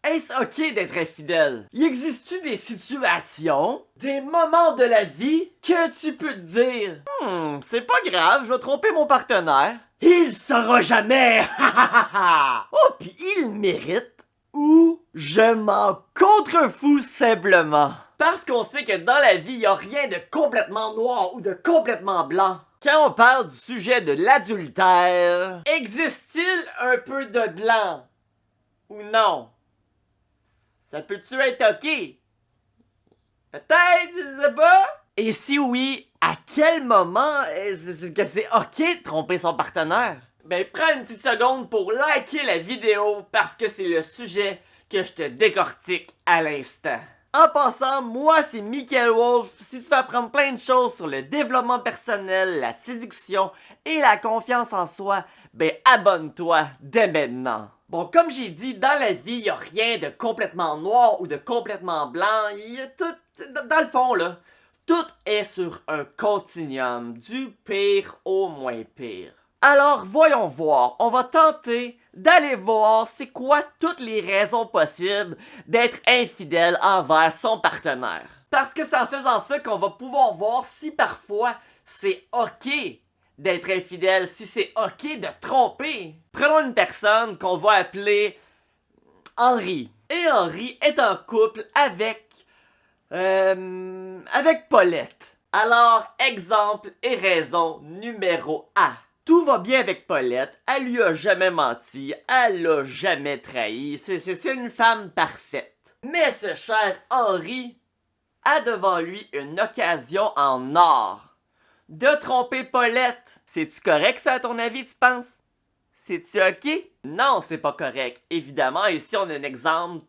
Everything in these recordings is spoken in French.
Est-ce ok d'être infidèle? Y existe-tu des situations, des moments de la vie que tu peux te dire c'est pas grave, je vais tromper mon partenaire. Il saura jamais! Oh, puis il mérite. Ou je m'en contrefous simplement. Parce qu'on sait que dans la vie, y a rien de complètement noir ou de complètement blanc. Quand on parle du sujet de l'adultère, existe-t-il un peu de blanc? Ou non? Ça peut-tu être ok? Peut-être, je sais pas. Et si oui, à quel moment est-ce que c'est ok de tromper son partenaire? Ben prends une petite seconde pour liker la vidéo parce que c'est le sujet que je te décortique à l'instant. En passant, moi c'est Michael Wolf. Si tu veux apprendre plein de choses sur le développement personnel, la séduction et la confiance en soi, ben abonne-toi dès maintenant. Bon, comme j'ai dit, dans la vie, il n'y a rien de complètement noir ou de complètement blanc. Il y a tout, dans le fond, là, tout est sur un continuum, du pire au moins pire. Alors, voyons voir. On va tenter d'aller voir c'est quoi toutes les raisons possibles d'être infidèle envers son partenaire. Parce que c'est en faisant ça qu'on va pouvoir voir si parfois c'est ok d'être infidèle, si c'est ok de tromper. Prenons une personne qu'on va appeler Henri. Et Henri est en couple avec Paulette. Alors, exemple et raison numéro A. Tout va bien avec Paulette, elle lui a jamais menti, elle l'a jamais trahi, c'est une femme parfaite. Mais ce cher Henri a devant lui une occasion en or de tromper Paulette. C'est-tu correct ça à ton avis, tu penses? C'est-tu ok? Non, c'est pas correct. Évidemment, ici on a un exemple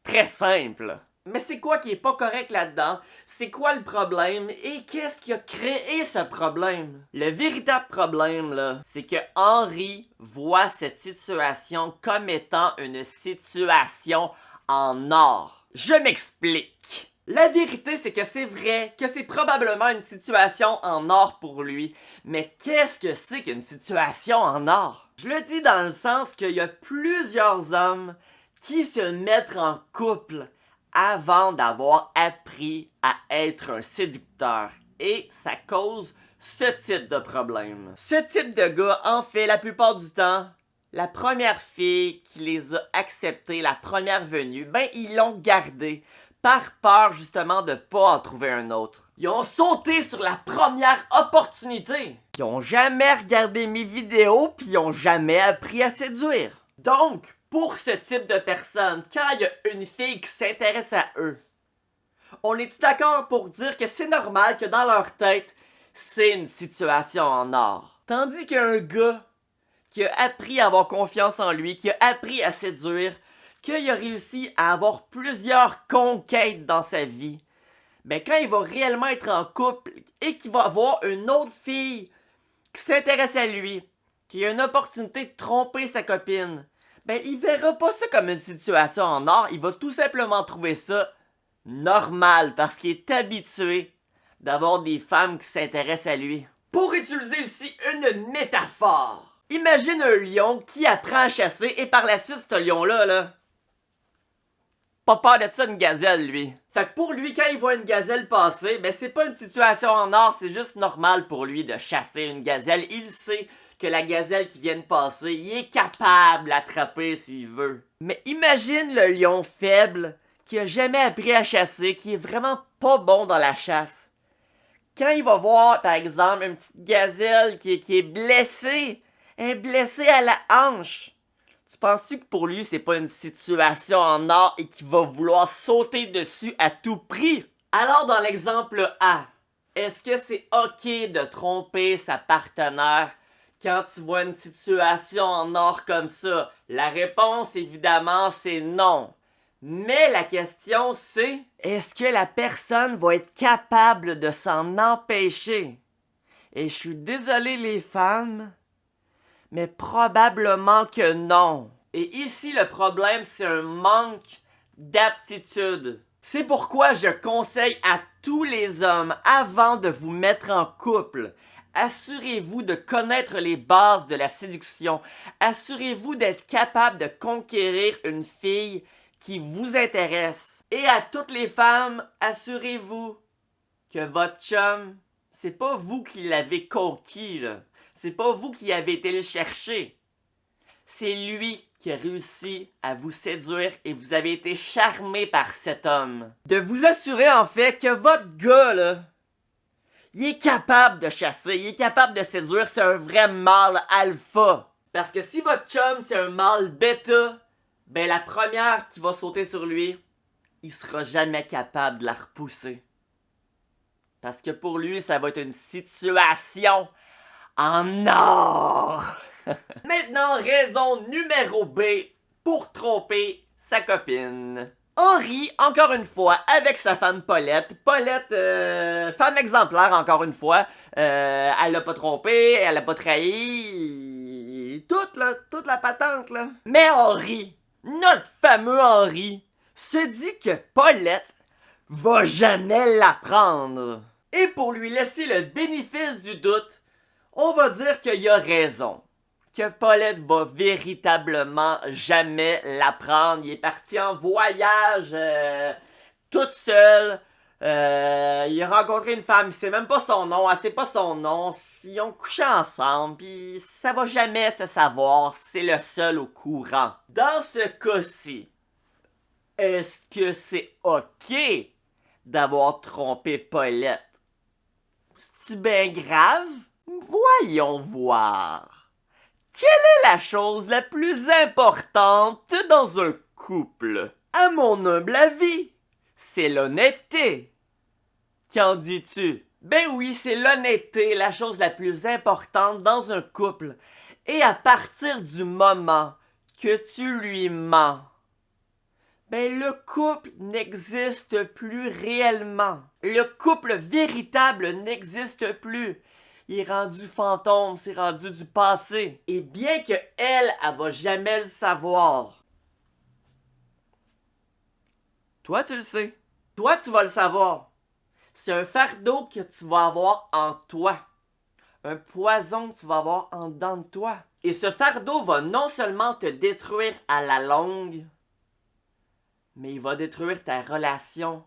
très simple. Mais c'est quoi qui est pas correct là-dedans? C'est quoi le problème? Et qu'est-ce qui a créé ce problème? Le véritable problème, là, c'est que Henri voit cette situation comme étant une situation en or. Je m'explique. La vérité, c'est que c'est vrai, que c'est probablement une situation en or pour lui. Mais qu'est-ce que c'est qu'une situation en or? Je le dis dans le sens qu'il y a plusieurs hommes qui se mettent en couple avant d'avoir appris à être un séducteur. Et ça cause ce type de problème. Ce type de gars, en fait, la plupart du temps, la première fille qui les a acceptés, la première venue, ben ils l'ont gardé par peur justement de pas en trouver un autre. Ils ont sauté sur la première opportunité. Ils ont jamais regardé mes vidéos puis ils ont jamais appris à séduire. Donc, pour ce type de personnes, quand il y a une fille qui s'intéresse à eux, on est-tu d'accord pour dire que c'est normal que dans leur tête, c'est une situation en or? Tandis qu'un gars qui a appris à avoir confiance en lui, qui a appris à séduire, qu'il a réussi à avoir plusieurs conquêtes dans sa vie, ben quand il va réellement être en couple et qu'il va avoir une autre fille qui s'intéresse à lui, qui a une opportunité de tromper sa copine, ben il verra pas ça comme une situation en or, il va tout simplement trouver ça normal parce qu'il est habitué d'avoir des femmes qui s'intéressent à lui. Pour utiliser ici une métaphore, imagine un lion qui apprend à chasser et par la suite ce lion-là, là, pas peur de ça une gazelle lui. Fait que pour lui, quand il voit une gazelle passer, ben c'est pas une situation en or, c'est juste normal pour lui de chasser une gazelle. Il sait que la gazelle qui vient de passer, il est capable d'attraper s'il veut. Mais imagine le lion faible qui a jamais appris à chasser, qui est vraiment pas bon dans la chasse. Quand il va voir, par exemple, une petite gazelle qui est blessée, à la hanche, tu penses-tu que pour lui, c'est pas une situation en or et qu'il va vouloir sauter dessus à tout prix? Alors, dans l'exemple A, est-ce que c'est ok de tromper sa partenaire quand tu vois une situation en or comme ça? La réponse, évidemment, c'est non. Mais la question, c'est, est-ce que la personne va être capable de s'en empêcher? Et je suis désolé les femmes, mais probablement que non. Et ici, le problème, c'est un manque d'aptitude. C'est pourquoi je conseille à tous les hommes, avant de vous mettre en couple, Assurez-vous de connaître les bases de la séduction. Assurez-vous d'être capable de conquérir une fille qui vous intéresse. Et à toutes les femmes, assurez-vous que votre chum, c'est pas vous qui l'avez conquis, là. C'est pas vous qui avez été le chercher. C'est lui qui a réussi à vous séduire et vous avez été charmé par cet homme. De vous assurer en fait que votre gars, là, il est capable de chasser, il est capable de séduire, c'est un vrai mâle alpha. Parce que si votre chum c'est un mâle bêta, ben la première qui va sauter sur lui, il sera jamais capable de la repousser. Parce que pour lui, ça va être une situation en or. Maintenant, raison numéro B pour tromper sa copine. Henri, encore une fois, avec sa femme Paulette. Paulette, femme exemplaire, encore une fois. Elle l'a pas trompé, elle l'a pas trahi. Toute la patente, là. Mais Henri, notre fameux Henri, se dit que Paulette va jamais l'apprendre. Et pour lui laisser le bénéfice du doute, on va dire qu'il a raison. Que Paulette va véritablement jamais l'apprendre. Il est parti en voyage toute seule. Il a rencontré une femme, il sait même pas son nom, elle sait pas son nom. Ils ont couché ensemble, puis ça va jamais se savoir. C'est le seul au courant. Dans ce cas-ci, est-ce que c'est OK d'avoir trompé Paulette? C'est-tu bien grave? Voyons voir. Quelle est la chose la plus importante dans un couple? À mon humble avis, c'est l'honnêteté. Qu'en dis-tu? Ben oui, c'est l'honnêteté, la chose la plus importante dans un couple. Et à partir du moment que tu lui mens, ben le couple n'existe plus réellement. Le couple véritable n'existe plus. Il est rendu fantôme, c'est rendu du passé. Et bien que elle va jamais le savoir. Toi, tu le sais. Toi, tu vas le savoir. C'est un fardeau que tu vas avoir en toi. Un poison que tu vas avoir en dedans de toi. Et ce fardeau va non seulement te détruire à la longue, mais il va détruire ta relation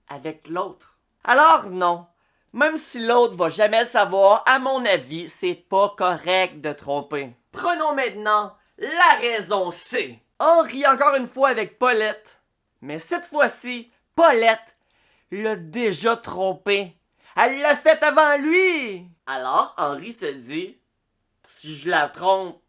avec l'autre. Alors non. Même si l'autre va jamais le savoir, à mon avis, c'est pas correct de tromper. Prenons maintenant la raison C. Henri encore une fois avec Paulette. Mais cette fois-ci, Paulette l'a déjà trompé. Elle l'a fait avant lui. Alors Henri se dit, si je la trompe,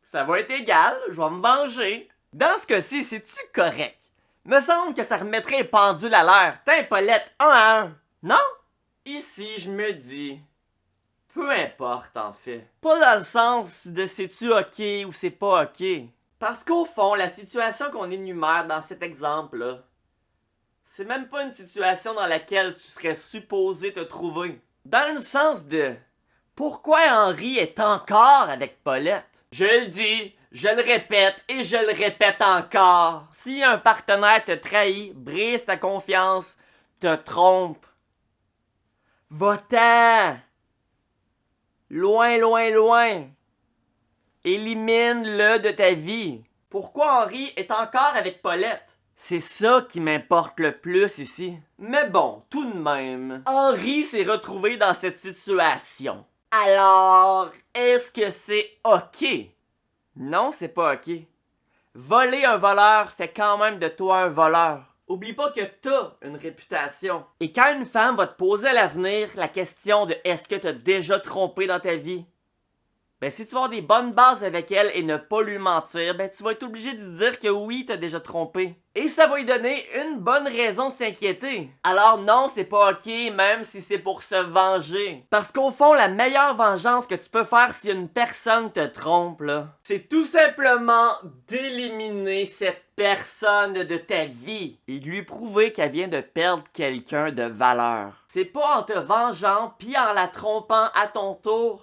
ça va être égal, je vais me venger. Dans ce cas-ci, c'est-tu correct? Me semble que ça remettrait les pendules à l'heure. Tiens, Paulette, 1 à 1. Non? Ici, je me dis, peu importe en fait. Pas dans le sens de c'est-tu ok ou c'est pas ok. Parce qu'au fond, la situation qu'on énumère dans cet exemple-là, c'est même pas une situation dans laquelle tu serais supposé te trouver. Dans le sens de, pourquoi Henri est encore avec Paulette? Je le dis, je le répète et je le répète encore. Si un partenaire te trahit, brise ta confiance, te trompe, va-t'en! Loin, loin, loin! Élimine-le de ta vie. Pourquoi Henri est encore avec Paulette? C'est ça qui m'importe le plus ici. Mais bon, tout de même, Henri s'est retrouvé dans cette situation. Alors, est-ce que c'est OK? Non, c'est pas OK. Voler un voleur fait quand même de toi un voleur. Oublie pas que t'as une réputation. Et quand une femme va te poser à l'avenir la question de est-ce que t'as déjà trompé dans ta vie, ben si tu vas avoir des bonnes bases avec elle et ne pas lui mentir, ben tu vas être obligé de dire que oui, t'as déjà trompé. Et ça va lui donner une bonne raison de s'inquiéter. Alors non, c'est pas ok, même si c'est pour se venger. Parce qu'au fond, la meilleure vengeance que tu peux faire si une personne te trompe, là, c'est tout simplement d'éliminer cette personne de ta vie et de lui prouver qu'elle vient de perdre quelqu'un de valeur. C'est pas en te vengeant puis en la trompant à ton tour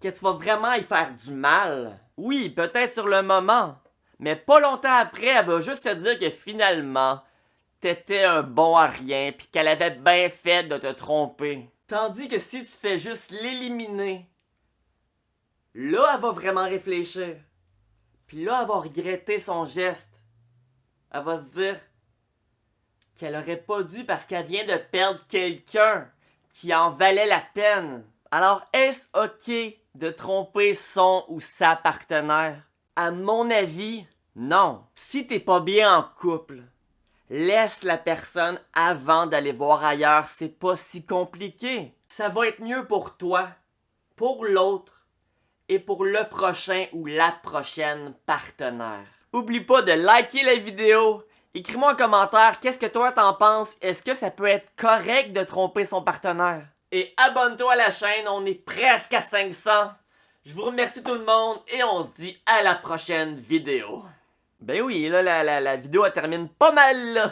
que tu vas vraiment y faire du mal. Oui, peut-être sur le moment, mais pas longtemps après, elle va juste te dire que finalement, t'étais un bon à rien pis qu'elle avait bien fait de te tromper. Tandis que si tu fais juste l'éliminer, là, elle va vraiment réfléchir. Puis là, elle va regretter son geste. Elle va se dire qu'elle aurait pas dû parce qu'elle vient de perdre quelqu'un qui en valait la peine. Alors, est-ce ok de tromper son ou sa partenaire? À mon avis, non. Si t'es pas bien en couple, laisse la personne avant d'aller voir ailleurs, c'est pas si compliqué. Ça va être mieux pour toi, pour l'autre et pour le prochain ou la prochaine partenaire. Oublie pas de liker la vidéo. Écris-moi en commentaire qu'est-ce que toi t'en penses. Est-ce que ça peut être correct de tromper son partenaire? Et abonne-toi à la chaîne, on est presque à 500. Je vous remercie tout le monde et on se dit à la prochaine vidéo. Ben oui, là la vidéo elle termine pas mal là.